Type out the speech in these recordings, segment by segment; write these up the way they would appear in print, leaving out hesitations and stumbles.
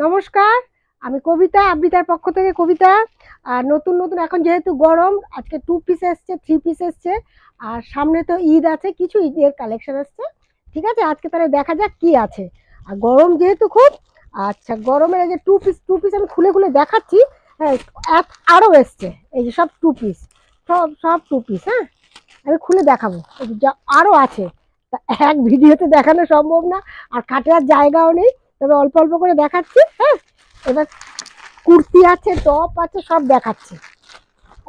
নমস্কার, আমি কবিতা, আবৃতার পক্ষ থেকে কবিতা। আর নতুন নতুন এখন যেহেতু গরম, আজকে 2 পিস এসছে, 3 পিস এসছে। আর সামনে তো ঈদ আছে, কিছু ঈদের কালেকশন এসছে। ঠিক আছে, আজকে তাহলে দেখা যাক কি আছে। আর গরম যেহেতু খুব, আচ্ছা গরমের এই যে 2 পিস আমি খুলে খুলে দেখাচ্ছি। হ্যাঁ, আরও এসছে, এই যে সব 2 পিস, সব সব 2 পিস। হ্যাঁ, আমি খুলে দেখাবো, এই যে যা আরও আছে। তা এক ভিডিওতে দেখানো সম্ভব না, আর কাটার জায়গাও নেই, তবে অল্প অল্প করে দেখাচ্ছি। হ্যাঁ, এবার কুর্তি আছে, টপ আছে, সব দেখাচ্ছি।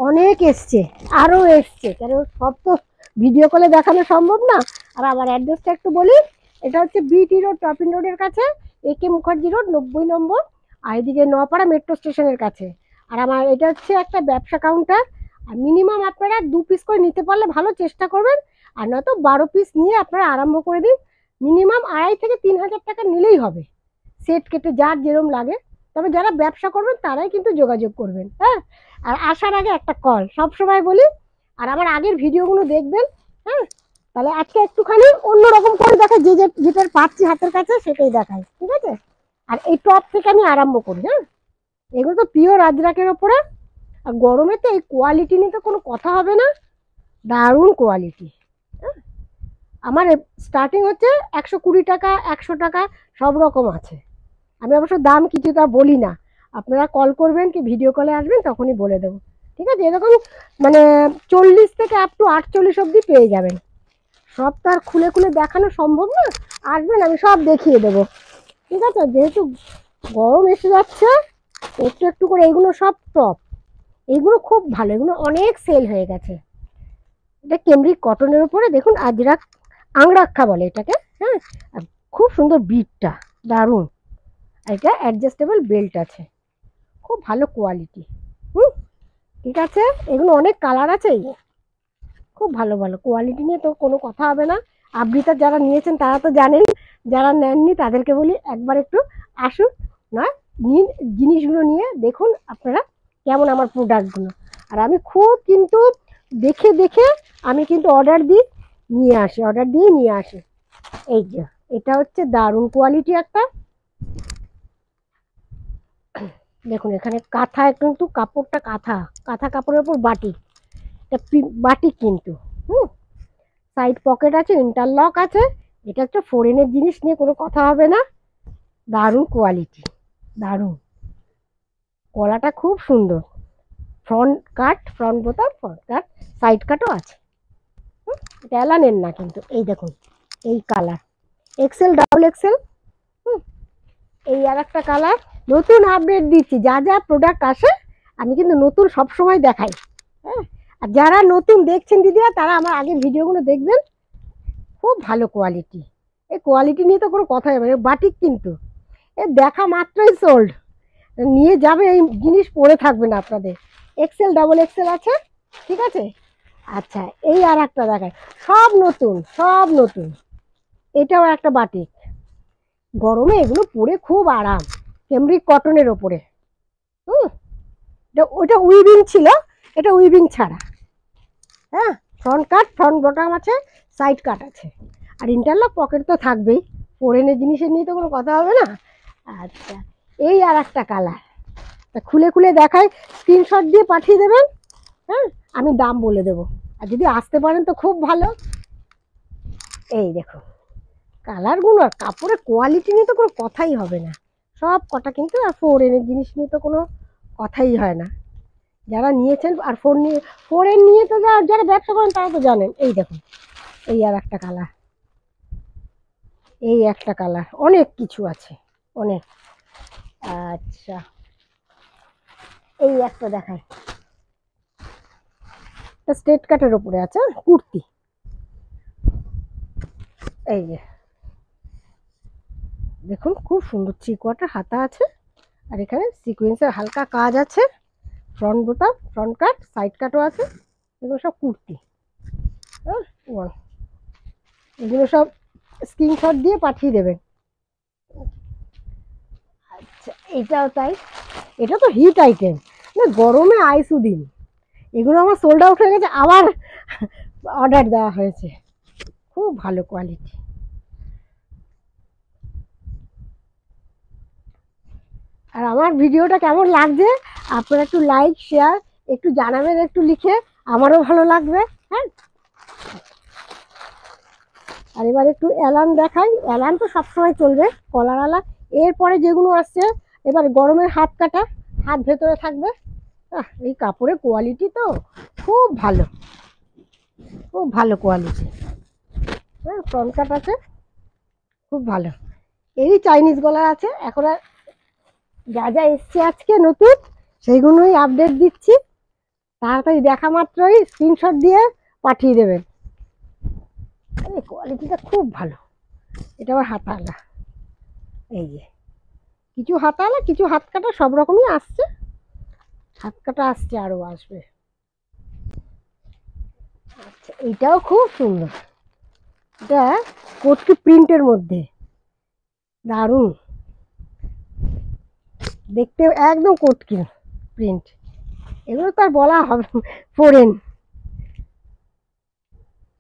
অনেক এসছে, আরও এসছে, কেন সব তো ভিডিও কলে দেখানো সম্ভব না। আর আমার অ্যাড্রেসটা একটু বলি, এটা হচ্ছে বিটি রোড, টপিন রোডের কাছে, একে মুখার্জি রোড 90 নম্বর, আর এদিকে নপাড়া মেট্রো স্টেশনের কাছে। আর আমার এটা হচ্ছে একটা ব্যবসা কাউন্টার। আর মিনিমাম আপনারা 2 পিস করে নিতে পারলে ভালো, চেষ্টা করবেন। আর নয়তো 12 পিস নিয়ে আপনারা আরম্ভ করে দিন। মিনিমাম 2.5 থেকে 3,000 টাকা নিলেই হবে, সেট কেটে যার যেরম লাগে। তবে যারা ব্যবসা করবেন তারাই কিন্তু যোগাযোগ করবেন। হ্যাঁ, আর আসার আগে একটা কল সব সময় বলি, আর আমার আগের ভিডিওগুলো দেখবেন। হ্যাঁ, তাহলে আজকে একটুখানি অন্যরকম করে দেখাই, যেটার পাচ্ছি হাতের কাছে সেটাই দেখাই। ঠিক আছে, আর এই টপ থেকে আমি আরম্ভ করি। হ্যাঁ, এগুলো তো পিওর আজরাকের ওপরে। আর গরমে তো এই কোয়ালিটি নিয়ে তো কোনো কথা হবে না, দারুণ কোয়ালিটি। আমার স্টার্টিং হচ্ছে 120 টাকা, 100 টাকা, সব রকম আছে। আমি অবশ্য দাম কিছুটা বলি না, আপনারা কল করবেন কি ভিডিও কলে আসবেন, তখনই বলে দেবো। ঠিক আছে, এরকম মানে 40 থেকে আপ টু 48 অবধি পেয়ে যাবেন। সব তো আর খুলে খুলে দেখানো সম্ভব না, আসবেন আমি সব দেখিয়ে দেবো। ঠিক আছে, যেহেতু গরম এসে যাচ্ছে, একটু একটু করে এইগুলো সব টপ, এইগুলো খুব ভালো, এগুলো অনেক সেল হয়ে গেছে। এটা কেমব্রিক কটনের উপরে, দেখুন আজরাক, আংরাক্ষা বলে এটাকে। হ্যাঁ, আর খুব সুন্দর বিটটা, দারুণ। এটা অ্যাডজাস্টেবল বেল্ট আছে, খুব ভালো কোয়ালিটি। হুম, ঠিক আছে, এগুলো অনেক কালার আছে, খুব ভালো ভালো কোয়ালিটি নিয়ে তো কোনো কথা হবে না। আবৃতা যারা নিয়েছেন তারা তো জানেন, যারা নেননি তাদেরকে বলি একবার একটু আসুন, না নিন, জিনিসগুলো নিয়ে দেখুন আপনারা কেমন আমার প্রোডাক্টগুলো। আর আমি খুব কিন্তু দেখে দেখে আমি কিন্তু অর্ডার দিই, নিয়ে আসি, অর্ডার দিয়ে নিয়ে আসি। এই যে এটা হচ্ছে দারুণ কোয়ালিটি একটা, দেখুন এখানে কাঁথা, কিন্তু কাপড়টা কাঁথা, কাঁথা কাপড়ের উপর বাটিক, এটা বাটিক কিন্তু। হুম, সাইড পকেট আছে, ইন্টারলক আছে। এটা একটা ফরেনের জিনিস, নিয়ে কোনো কথা হবে না, দারুণ কোয়ালিটি, দারুণ। গলাটা খুব সুন্দর, ফ্রন্ট কাট, ফ্রন্ট বোতাম, ফ্রন্ট কাট, সাইড কাটও আছে। এটা এলানের না কিন্তু, এই দেখুন এই কালার, এক্সেল, ডাবল এক্সেল। হুম, এই আর একটা কালার। নতুন আপডেট দিচ্ছি, যা যা প্রোডাক্ট আসে আমি কিন্তু নতুন সব সময় দেখাই। হ্যাঁ, আর যারা নতুন দেখছেন দিদিরা, তারা আমার আগের ভিডিওগুলো দেখবেন, খুব ভালো কোয়ালিটি। এই কোয়ালিটি নিয়ে তো কোনো কথাই হবে না, বাটিক কিন্তু এ দেখা মাত্রই সোল্ড, নিয়ে যাবে, এই জিনিস পরে থাকবে না আপনাদের। এক্সেল, ডাবল এক্সেল আছে। ঠিক আছে, আচ্ছা এই আর একটা দেখায়, সব নতুন, সব নতুন। এটাও একটা বাটিক, গরমে এগুলো পরে খুব আরাম, কেমব্রিক কটনের ওপরে। হুম, ওটা উইভিং ছিল, এটা উইভিং ছাড়া। হ্যাঁ, ফ্রন্ট কাট, ফ্রন্ট বটম আছে, সাইড কাট আছে, আর ইন্টারলক পকেট তো থাকবেই। ফোরেনের জিনিসের নিয়ে তো কোনো কথা হবে না। আচ্ছা, এই আর একটা কালার, তা খুলে খুলে দেখাই, স্ক্রিনশট দিয়ে পাঠিয়ে দেবেন। হ্যাঁ, আমি দাম বলে দেবো, আর যদি আসতে পারেন তো খুব ভালো। এই দেখো কালারগুলো, আর কাপড়ের কোয়ালিটি নিয়ে তো কোনো কথাই হবে না, সব কটা কিন্তু। আর ফোরেনের জিনিস নিয়ে তো কোনো কথাই হয় না, যারা নিয়েছেন। আর ফোরেন নিয়ে তো যারা ব্যবসা করেন তারা তো জানেন। এই দেখুন, এই আর একটা কালার, এই একটা কালার, অনেক কিছু আছে, অনেক। আচ্ছা, এই একটা দেখায়, স্ট্রেট কাটের উপরে আছে কুর্তি। এই যে দেখুন, খুব সুন্দর চিকোয়াটার হাতা আছে, আর এখানে সিকোয়েন্সের হালকা কাজ আছে, ফ্রন্ট বোতাম, ফ্রন্ট কাট, সাইড কাটও আছে। এগুলো সব কুর্তি। হ্যাঁ, এগুলো সব স্ক্রিনশট দিয়ে পাঠিয়ে দেবেন। আচ্ছা, এটাও তাই, এটা তো হিট আইটেম, না গরমে আইসু দিন। এগুলো আমার সোল্ড আউট হয়ে গেছে, আবার অর্ডার দেওয়া হয়েছে, খুব ভালো কোয়ালিটি। আর আমার ভিডিওটা কেমন লাগছে আপনারা একটু লাইক শেয়ার একটু জানাবেন, একটু লিখে, আমারও ভালো লাগবে। হ্যাঁ, আর এবার একটু অ্যালান দেখাই। অ্যালান তো সবসময় চলবে, কলার আলা। এরপরে যেগুলো আসছে এবার গরমের হাত কাটা, হাত ভেতরে থাকবে। এই কাপড়ের কোয়ালিটি তো খুব ভালো, খুব ভালো কোয়ালিটি। হ্যাঁ, ফ্রন্ট কাট আছে, খুব ভালো। এই চাইনিজ গলার আছে। এখন আর যা যা এসছে আজকে নতুন সেইগুলোই আপডেট দিচ্ছি। তাড়াতাড়ি দেখা মাত্রই স্ক্রিনশট দিয়ে পাঠিয়ে দেবেন। এই কোয়ালিটিটা খুব ভালো। এটা আবার হাতাওয়ালা, এই যে কিছু হাতাওয়ালা কিছু হাত কাটা, সব রকমই আসছে। হাত কাটা আসছে, আরও আসবে। আচ্ছা, এইটাও খুব সুন্দর। এটা কোটকি প্রিন্টের মধ্যে, দারুণ দেখতে, একদম কোটকি প্রিন্ট। এগুলো তো আর বলা হবে, ফোরেন,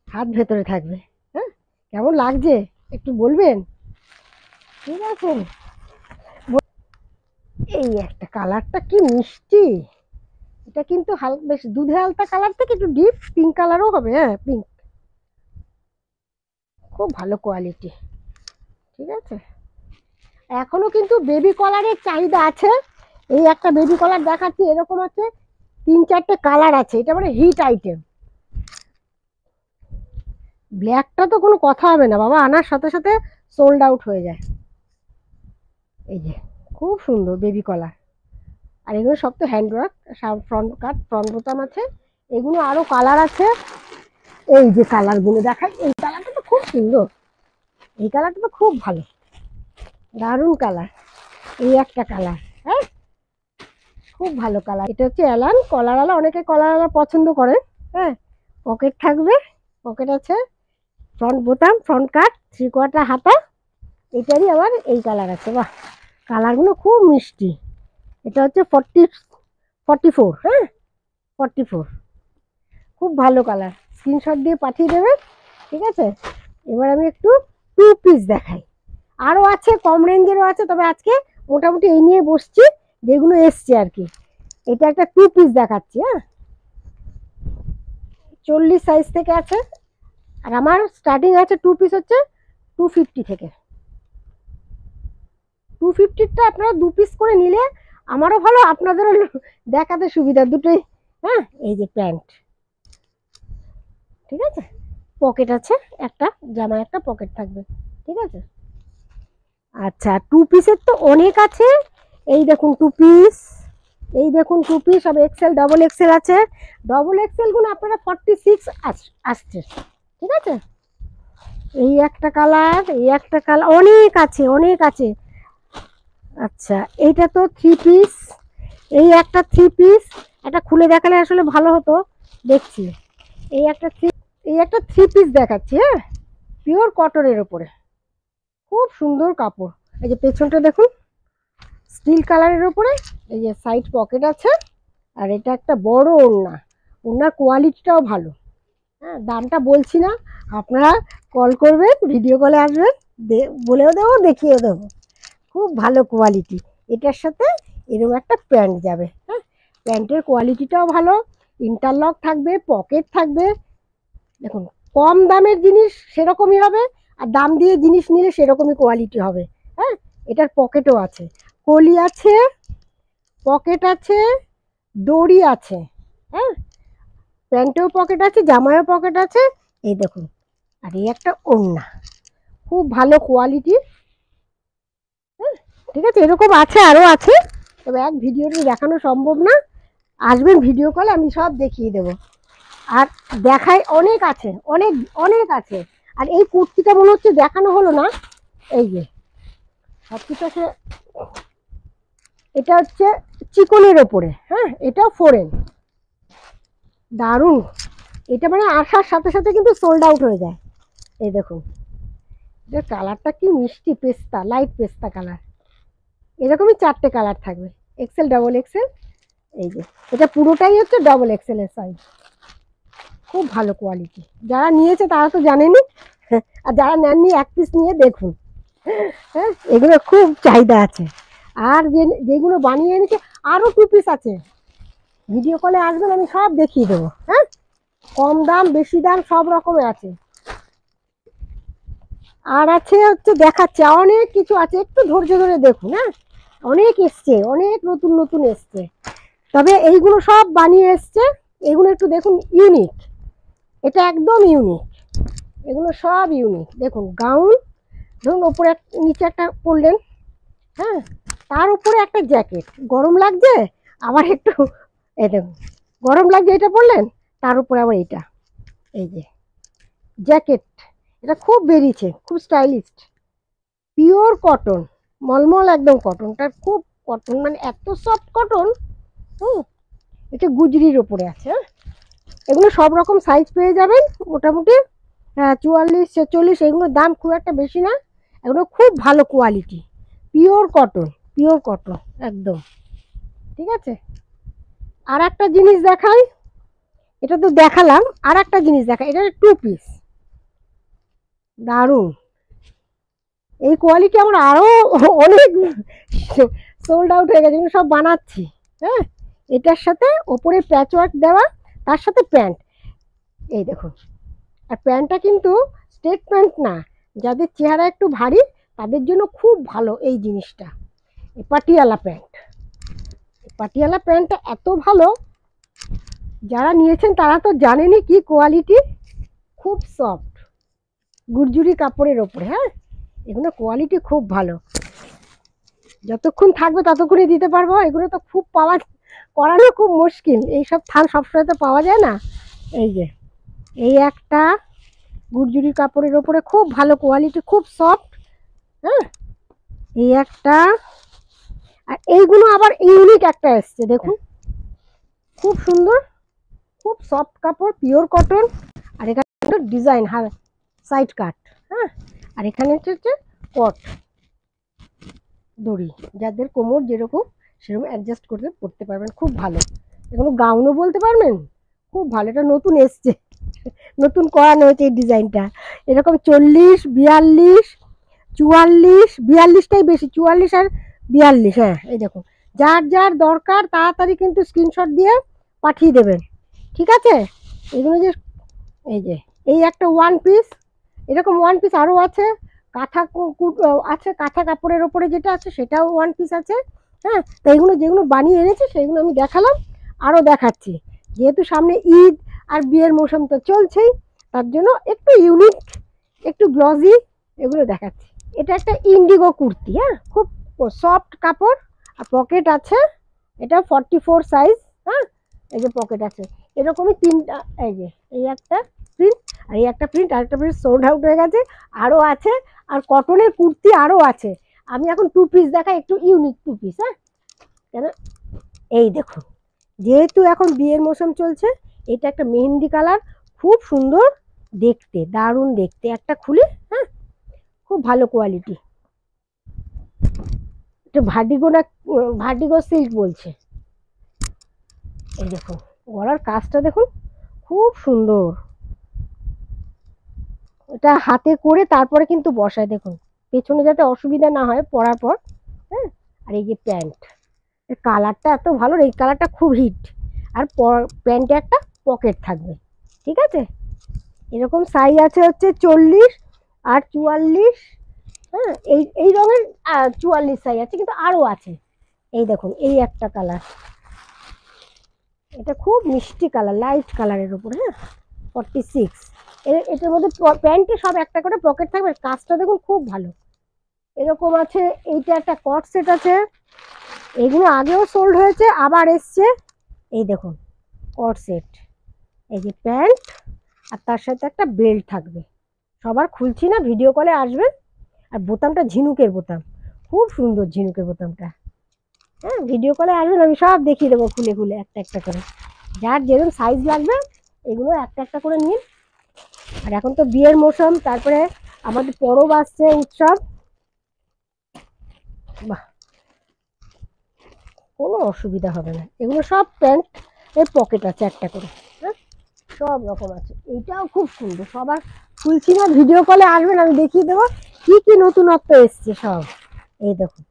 হাত ভেতরে থাকবে। হ্যাঁ, কেমন লাগছে একটু বলবেন, ঠিক আছে? এই একটা কালারটা কি মিষ্টি। এটা কিন্তু হালকা বেশ দুধে আলতা কালার থেকে একটু ডিপ পিঙ্ক কালারও হবে। হ্যাঁ, পিঙ্ক, খুব ভালো কোয়ালিটি। ঠিক আছে, এখনো কিন্তু বেবি কলারের চাহিদা আছে। এই একটা বেবি কলার দেখাচ্ছি, এরকম আছে 3-4টে কালার আছে। এটা মানে হিট আইটেম। ব্ল্যাকটা তো কোনো কথা হবে না বাবা, আনার সাথে সাথে সোল্ড আউট হয়ে যায়। এই যে খুব সুন্দর বেবি কলার। আর এগুলো সব তো হ্যান্ডওয়ার্ক, ফ্রন্ট কাট, ফ্রন্ট বোতাম আছে। এগুলো আরও কালার আছে। এই যে কালারগুলো দেখাই, এই কালারটা তো খুব সুন্দর, এই কালারটা তো খুব ভালো, দারুণ কালার। এই একটা কালার, হ্যাঁ, খুব ভালো কালার। এটা হচ্ছে অ্যালান কলার আলা। অনেকে কলার আলা পছন্দ করে। হ্যাঁ, পকেট থাকবে, পকেট আছে, ফ্রন্ট বোতাম, ফ্রন্ট কাট, 3/4 হাতা। এটারই আবার এই কালার আছে। বাহ, কালারগুলো খুব মিষ্টি। এটা হচ্ছে 44। হ্যাঁ, 44, খুব ভালো কালার। স্ক্রিনশট দিয়ে পাঠিয়ে দেবেন, ঠিক আছে? এবার আমি একটু 2 পিস দেখাই। আরও আছে, কম রেঞ্জেরও আছে, তবে আজকে মোটামুটি এই নিয়ে বসছি যেগুলো এসছে আর কি। এটা একটা 2 পিস দেখাচ্ছি। হ্যাঁ, 40 সাইজ থেকে আছে। আর আমার স্টার্টিং আছে 2 পিস হচ্ছে 250 থেকে। 250টা আপনারা 2 পিস করে নিলে আমারও ভালো, আপনাদেরও দেখাতে সুবিধা, দুটোই। হ্যাঁ, এই যে প্যান্ট, ঠিক আছে, পকেট আছে একটা, জামায় একটা পকেট থাকবে, ঠিক আছে? আচ্ছা, 2 পিসের তো অনেক আছে। এই দেখুন 2 পিস, এই দেখুন 2 পিস, সব এক্সেল, ডবল এক্সেল আছে। ডবল এক্সেল গুলো আপনারা 46 আসছে, ঠিক আছে? এই একটা কালার, এই একটা কালার, অনেক আছে, অনেক আছে। আচ্ছা, এইটা তো 3 পিস। এই একটা 3 পিস, এটা খুলে দেখালে আসলে ভালো হতো, দেখছি। এই একটা এই একটা 3 পিস দেখাচ্ছি। হ্যাঁ, পিওর কটনের উপরে, খুব সুন্দর কাপড়। এই যে পেছনটা দেখুন, স্টিল কালারের উপরে। এই যে সাইড পকেট আছে। আর এটা একটা বড় ওড়না, ওড়নার কোয়ালিটিটাও ভালো। হ্যাঁ, দামটা বলছি না, আপনারা কল করবেন, ভিডিও কলে আসবেন, বলেও দেবো, দেখিয়ে দেবো। খুব ভালো কোয়ালিটি। এটার সাথে এরকম একটা প্যান্ট যাবে। হ্যাঁ, প্যান্টের কোয়ালিটিটাও ভালো, ইন্টারলক থাকবে, পকেট থাকবে। দেখুন, কম দামের জিনিস সেরকমই হবে, আর দাম দিয়ে জিনিস নিলে সেরকমই কোয়ালিটি হবে। হ্যাঁ, এটার পকেটও আছে, কলি আছে, পকেট আছে, দড়ি আছে। হ্যাঁ, প্যান্টেও পকেট আছে, জামায়ও পকেট আছে। এই দেখুন, আর এই একটা ওড়না, খুব ভালো কোয়ালিটি। হ্যাঁ, ঠিক আছে, এরকম আছে, আরও আছে, তবে এক ভিডিওতে দেখানো সম্ভব না। আসবেন ভিডিও কলে, আমি সব দেখিয়ে দেবো। আর দেখায় অনেক আছে, অনেক অনেক আছে। আর এই কুর্তিটা মনে হচ্ছে দেখানো হলো না। এই যে সব কিছু আছে। এটা হচ্ছে চিকনের ওপরে। হ্যাঁ, এটাও ফোরেন, দারুণ। এটা মানে আসার সাথে সাথে কিন্তু সোল্ড আউট হয়ে যায়। এই দেখুন, এটা কালারটা কি মিষ্টি, পেস্তা, লাইট পেস্তা কালার। এরকমই 4টে কালার থাকবে, এক্সেল, ডবল এক্সেল। এই যে এটা পুরোটাই হচ্ছে ডবল এক্সেল এর সাইজ, খুব ভালো কোয়ালিটি। যারা নিয়েছে তারা তো জানেনি, আর যারা নেননি 1 পিস নিয়ে দেখুন। হ্যাঁ, এগুলো খুব চাহিদা আছে। আর যেগুলো বানিয়ে এনেছে আরো 2 পিস আছে, ভিডিও কলে আসবেন আমি সব দেখিয়ে দেবো। হ্যাঁ, কম দাম বেশি দাম সব রকমের আছে। আর আছে হচ্ছে দেখাচ্ছে অনেক কিছু আছে, একটু ধৈর্য ধরে দেখুন। হ্যাঁ, অনেক এসছে, অনেক নতুন নতুন এসছে, তবে এইগুলো সব বানিয়ে এসছে। এগুলো একটু দেখুন, ইউনিক, এটা একদম ইউনিক, এগুলো সব ইউনিক। দেখুন গাউন, ধরুন ওপরে নিচে একটা পরলেন, হ্যাঁ, তার উপরে একটা জ্যাকেট, গরম লাগছে আবার একটু, এই দেখুন গরম লাগছে এটা পরলেন, তার উপরে আবার এটা, এই যে জ্যাকেট, এটা খুব বেরিয়েছে, খুব স্টাইলিস্ট, পিওর কটন, মলমল একদম কটনটা, খুব কটন মানে এত সফট কটন। এটা গুজরির ওপরে আছে। হ্যাঁ, এগুলো সব রকম সাইজ পেয়ে যাবেন মোটামুটি। হ্যাঁ, 44 46, এগুলোর দাম খুব একটা বেশি না, এগুলো খুব ভালো quality, pure cotton, pure cotton একদম। ঠিক আছে, আর একটা জিনিস দেখাই, এটা তো দেখালাম, আর একটা জিনিস দেখাই, এটা 2 পিস, দারুণ এই কোয়ালিটি। আমার আরো অনেক সোল্ড আউট হয়ে গেছে, এগুলো সব বানাচ্ছি। হ্যাঁ, এটার সাথে ওপরে প্যাচওয়ার্ক দেওয়া, তার সাথে প্যান্ট, এই দেখুন। আর প্যান্টটা কিন্তু স্ট্রেট প্যান্ট না, যাদের চেহারা একটু ভারী তাদের জন্য খুব ভালো এই জিনিসটা। পাটিয়ালা প্যান্ট, পাটিয়ালা প্যান্টটা এত ভালো, যারা নিয়েছেন তারা তো জানেনই কি কোয়ালিটি, খুব সফট গুরজুরি কাপড়ের ওপরে। হ্যাঁ, এগুলো কোয়ালিটি খুব ভালো, যতক্ষণ থাকবে ততক্ষণই দিতে পারবো, এগুলো তো খুব পাওয়া, করানো খুব মুশকিল, এইসব থান সবসময় তো পাওয়া যায় না। এই যে এই একটা গুরজুরি কাপড়ের ওপরে খুব ভালো কোয়ালিটি, খুব সফট। হ্যাঁ, এই একটা, আর এইগুলো আবার ইউনিক একটা এসছে দেখুন, খুব সুন্দর, খুব সফট কাপড়, পিওর কটন। আর এখানে ডিজাইন সাইড কাট। হ্যাঁ, আর এখানে হচ্ছে কট দড়ি, যাদের কোমর যেরকম সেরকম অ্যাডজাস্ট করতে পড়তে পারবেন, খুব ভালো। এগুলো গাউনও বলতে পারবেন, খুব ভালো। এটা নতুন এসছে, নতুন করানো হয়েছে এই ডিজাইনটা। এরকম 40 42 44, 42টাই বেশি, 44 আর 42। হ্যাঁ, এই দেখুন, যার যার দরকার তাড়াতাড়ি কিন্তু স্ক্রিনশট দিয়ে পাঠিয়ে দেবেন। ঠিক আছে, এগুলো যে, এই যে এই একটা 1 পিস, এরকম 1 পিস আরও আছে, কাঁথা আছে, কাঁথা কাপড়ের ওপরে যেটা আছে সেটাও 1 পিস আছে। হ্যাঁ, তো এগুলো যেগুলো বানিয়ে এনেছে সেগুলো আমি দেখালাম, আরও দেখাচ্ছি, যেহেতু সামনে ঈদ আর বিয়ের মৌসুম তো চলছেই, তার জন্য একটু ইউনিক, একটু গ্লজি এগুলো দেখাচ্ছি। এটা একটা ইন্ডিগো কুর্তি। হ্যাঁ, খুব সফট কাপড়, আর পকেট আছে, এটা 44 সাইজ। হ্যাঁ, এই যে পকেট আছে, এরকমই 3টা, এই যে এই একটা প্রিন্ট, আর এই একটা প্রিন্ট, আর একটা প্রিন্ট সোল্ড আউট হয়ে গেছে, আরও আছে। আর কটনের কুর্তি আরও আছে, আমি এখন 2 পিস দেখাই, একটু ইউনিক 2 পিস। হ্যাঁ, কেন, এই দেখুন, যেহেতু এখন বিয়ের মৌসুম চলছে, এটা একটা মেহেন্দি কালার, খুব সুন্দর দেখতে, দারুণ দেখতে, একটা খুলে। হ্যাঁ, খুব ভালো কোয়ালিটি, এটা ভার্টিগো না, ভার্টিগো সিল্ক বলছে। এই দেখুন গলার কাজটা দেখুন, খুব সুন্দর, এটা হাতে করে তারপরে কিন্তু বসায়, দেখুন পেছনে যাতে অসুবিধা না হয় পরার পর। হ্যাঁ, আর এই যে প্যান্ট, এর কালারটা এত ভালো, এই কালারটা খুব হিট। আর প্যান্টে একটা পকেট থাকবে। ঠিক আছে, এরকম সাইজ আছে হচ্ছে 40 আর 44। হ্যাঁ, এই এই রঙের 44 সাইজ আছে, কিন্তু আরও আছে। এই দেখুন এই একটা কালার, এটা খুব মিষ্টি কালার, লাইট কালারের উপরে। হ্যাঁ, 46। এটার মধ্যে প্যান্টে সব একটা করে পকেট থাকবে, কাজটা দেখুন খুব ভালো। এরকম আছে, এইটা একটা কট সেট আছে, এগুলো আগেও সোল্ড হয়েছে, আবার এসছে। এই দেখুন কট সেট, এই যে প্যান্ট, আর তার সাথে একটা বেল্ট থাকবে। সবার খুলছি না, ভিডিও কলে আসবেন। আর বোতামটা ঝিনুকের বোতাম, খুব সুন্দর ঝিনুকের বোতামটা। হ্যাঁ, ভিডিও কলে আসবেন, আমি সব দেখিয়ে দেবো খুলে খুলে একটা একটা করে, যার যেরকম সাইজ লাগবে এগুলো একটা একটা করে নিন। আর এখন তো বিয়ের মৌসুম, তারপরে আমাদের পরব আসছে, উৎসব, বাহ, কোনো অসুবিধা হবে না। এগুলো সব প্যান্ট এর পকেট আছে একটা করে। হ্যাঁ, সব রকম আছে, এইটাও খুব সুন্দর। সবার খুলছি না, ভিডিও কলে আসবেন, আমি দেখিয়ে দেবো কি কি নতুনত্ব এসছে সব। এই দেখুন,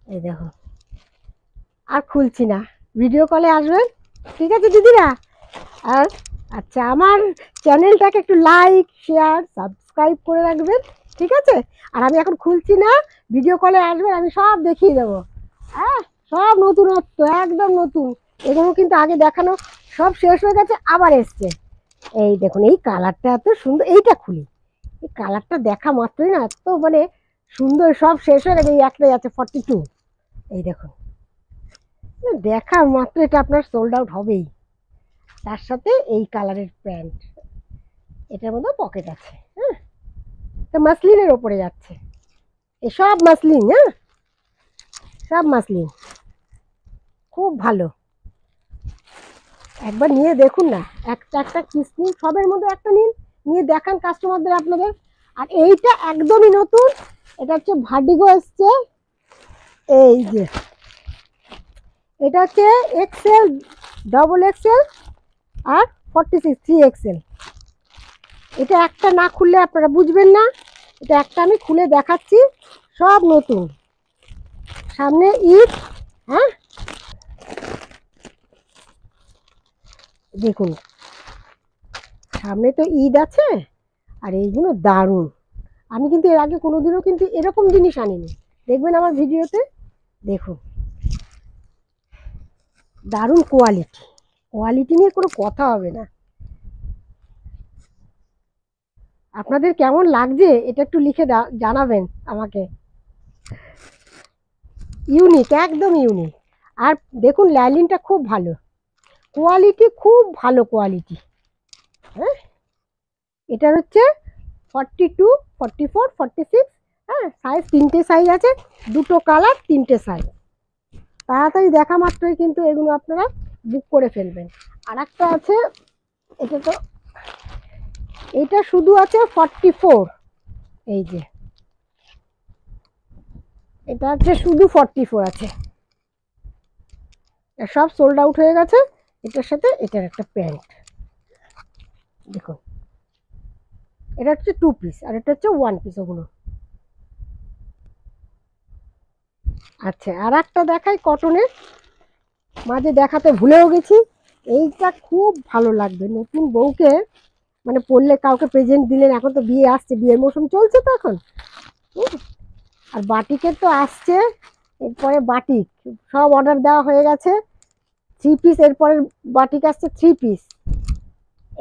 এই দেখো, আর খুলছি না, ভিডিও কলে আসবেন, ঠিক আছে দিদিরা? আর আচ্ছা, আমার চ্যানেলটাকে একটু লাইক শেয়ার সাবস্ক্রাইব করে রাখবেন, ঠিক আছে? আর আমি এখন খুলছি না, ভিডিও কলে আসবেন, আমি সব দেখিয়ে দেবো। হ্যাঁ, সব নতুনত্ব, একদম নতুন। এগুলো কিন্তু আগে দেখানো সব শেষ হয়ে গেছে, আবার এসছে। এই দেখুন, এই কালারটা এত সুন্দর, এইটা খুলি, এই কালারটা দেখা মাত্রই না এত মানে সুন্দর, সব শেষ হয়ে গেছে, এই একটাই আছে 42। এই দেখুন, দেখা মাত্র এটা আপনার সোল্ড আউট হবেই। তার সাথে এই কালারের প্যান্ট, এটার মধ্যে পকেট আছে। হ্যাঁ, তো মাসলিনের ওপরে যাচ্ছে, এসব মাসলিন। হ্যাঁ, সব মাসলিন, খুব ভালো। একবার নিয়ে দেখুন না, একটা একটা পিস নিন, সবের মধ্যে একটা নিন, নিয়ে দেখান কাস্টমারদের আপনাদের। আর এইটা একদমই নতুন, এটা হচ্ছে ভার্টিগো এসছে। এই যে এটা হচ্ছে এক্সেল, ডবল এক্সেল আর 46 3XL। এটা একটা না খুললে আপনারা বুঝবেন না, এটা একটা আমি খুলে দেখাচ্ছি, সব নতুন, সামনে ঈদ। হ্যাঁ, দেখুন সামনে তো ঈদ আছে, আর এইগুলো দারুণ। আমি কিন্তু এর আগে কোনোদিনও কিন্তু এরকম জিনিস আনিনি, দেখবেন আমার ভিডিওতে। দেখুন, দারুণ কোয়ালিটি, কোয়ালিটি নিয়ে কোনো কথা হবে না। আপনাদের কেমন লাগছে এটা একটু লিখে জানাবেন আমাকে। ইউনিক, একদম ইউনিক। আর দেখুন লাইলিনটা খুব ভালো কোয়ালিটি, খুব ভালো কোয়ালিটি। হ্যাঁ, এটার হচ্ছে 42 44 46। হ্যাঁ, সাইজ তিনটে সাইজ আছে, দুটো কালার তিনটে সাইজ। তাড়াতাড়ি দেখা মাত্রই কিন্তু এগুলো আপনারা বুক করে ফেলবেন। আর একটা আছে, এটা তো, এটা শুধু আছে 44। এই যে এটা হচ্ছে শুধু 44 আছে, সব সোল্ড আউট হয়ে গেছে। এটার সাথে এটার একটা প্যান্ট দেখুন, এটা হচ্ছে 2 পিস আর এটা হচ্ছে 1 পিস ওগুলো। আচ্ছা, আর একটা দেখাই কটনের, মাঝে দেখাতে ভুলেও গেছি। এইটা খুব ভালো লাগবে নতুন বউকে, মানে পরলে, কাউকে প্রেজেন্ট দিলেন, এখন তো বিয়ে আসছে, বিয়ের মৌসুম চলছে তো এখন। আর বাটিকের তো আসছে, এরপরে বাটিক সব অর্ডার দেওয়া হয়ে গেছে। 3 পিস, এরপরে বাটিক আসছে 3 পিস।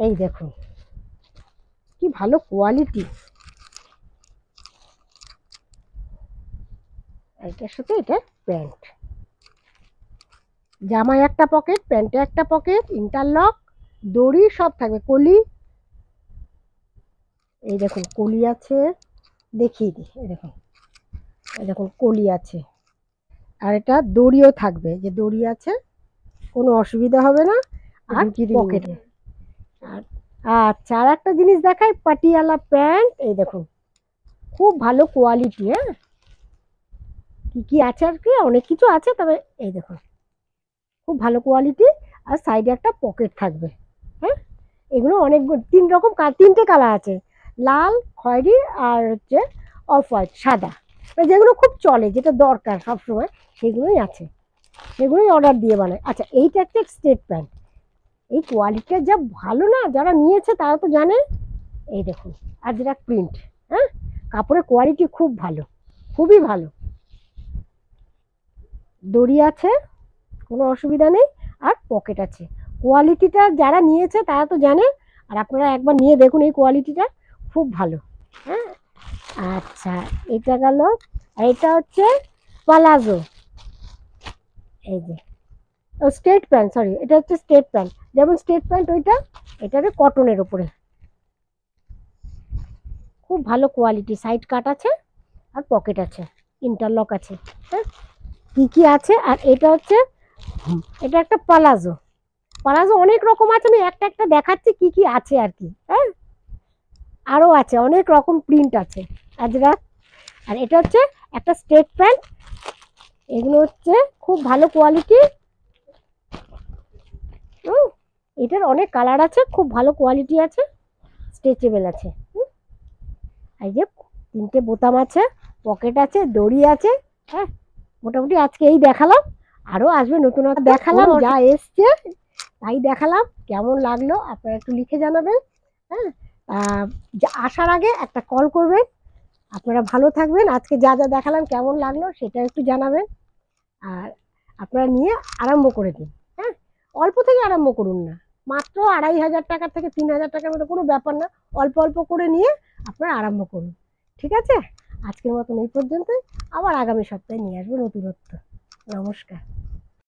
এই দেখুন কি ভালো কোয়ালিটি, এটার সাথে এটা প্যান্ট, জামায় একটা পকেট, প্যান্টে একটা পকেট, ইন্টারলক, দড়ি সব থাকবে, কলি। এই দেখুন কলি আছে, দেখিয়ে দিই, এই দেখুন, এই দেখুন কলি আছে। আর এটা দড়িও থাকবে, যে দড়ি আছে, কোনো অসুবিধা হবে না। আর পকেটে। আর আচ্ছা, আর একটা জিনিস দেখাই, পাটিয়ালা প্যান্ট। এই দেখুন খুব ভালো কোয়ালিটি। হ্যাঁ, কি কি আছে আর কি, অনেক কিছু আছে, তবে এই দেখুন খুব ভালো কোয়ালিটি। আর সাইডে একটা পকেট থাকবে। হ্যাঁ, এগুলো অনেক, তিন রকম, তিনটে কালার আছে, লাল, খয়েরি আর হচ্ছে অফ হোয়াইট, সাদা। যেগুলো খুব চলে, যেটা দরকার সবসময়, সেগুলোই আছে, সেগুলোই অর্ডার দিয়ে বানায়। আচ্ছা, এইটা একটা স্টেট প্যান্ট, এই কোয়ালিটিটা যা ভালো না, যারা নিয়েছে তারা তো জানে। এই দেখুন, আর যেটা প্রিন্ট। হ্যাঁ, কাপড়ের কোয়ালিটি খুব ভালো, খুবই ভালো, দড়ি আছে, কোনো অসুবিধা নেই, আর পকেট আছে। কোয়ালিটিটা যারা নিয়েছে তারা তো জানে, আর আপনারা একবার নিয়ে দেখুন, এই কোয়ালিটিটা খুব ভালো। হ্যাঁ, আচ্ছা, এটা গেল। আর এটা হচ্ছে পালাজো। এই যে স্টেট প্যান্ট, সরি, এটা হচ্ছে স্টেট প্যান্ট, যেমন স্টেট প্যান্ট ওইটা, এটাতে কটনের উপরে, খুব ভালো কোয়ালিটি, সাইড কাট আছে আর পকেট আছে, ইন্টারলক আছে। হ্যাঁ, কি কি আছে। আর এটা হচ্ছে, এটা একটা পালাজো। পালাজো অনেক রকম আছে, আমি একটা একটা দেখাচ্ছি কি কি আছে আর কি। হ্যাঁ, আরও আছে, অনেক রকম প্রিন্ট আছে আজরাক। আর এটা হচ্ছে একটা স্টেট প্যান্ট, এগুলো হচ্ছে খুব ভালো কোয়ালিটি। এটার অনেক কালার আছে, খুব ভালো কোয়ালিটি আছে, স্ট্রেচেবল আছে। এই যে তিনটে বোতাম আছে, পকেট আছে, দড়ি আছে। হ্যাঁ, মোটামুটি আজকে এই দেখালাম, আরও আসবে নতুন দেখালাম, যা এসছে তাই দেখালাম। কেমন লাগলো আপনারা একটু লিখে জানাবেন। হ্যাঁ, আসার আগে একটা কল করবেন। আপনারা ভালো থাকবেন। আজকে যা যা দেখালাম কেমন লাগলো সেটা একটু জানাবেন। আর আপনারা নিয়ে আরম্ভ করে দিন। হ্যাঁ, অল্প থেকে আরম্ভ করুন না, মাত্র 2,500 টাকা থেকে 3,000 টাকার মতো কোনো ব্যাপার না, অল্প অল্প করে নিয়ে আপনারা আরম্ভ করুন। ঠিক আছে, আজকের মতন এই পর্যন্তই। আবার আগামী সপ্তাহে নিয়ে আসবো নতুনত্ব। নমস্কার।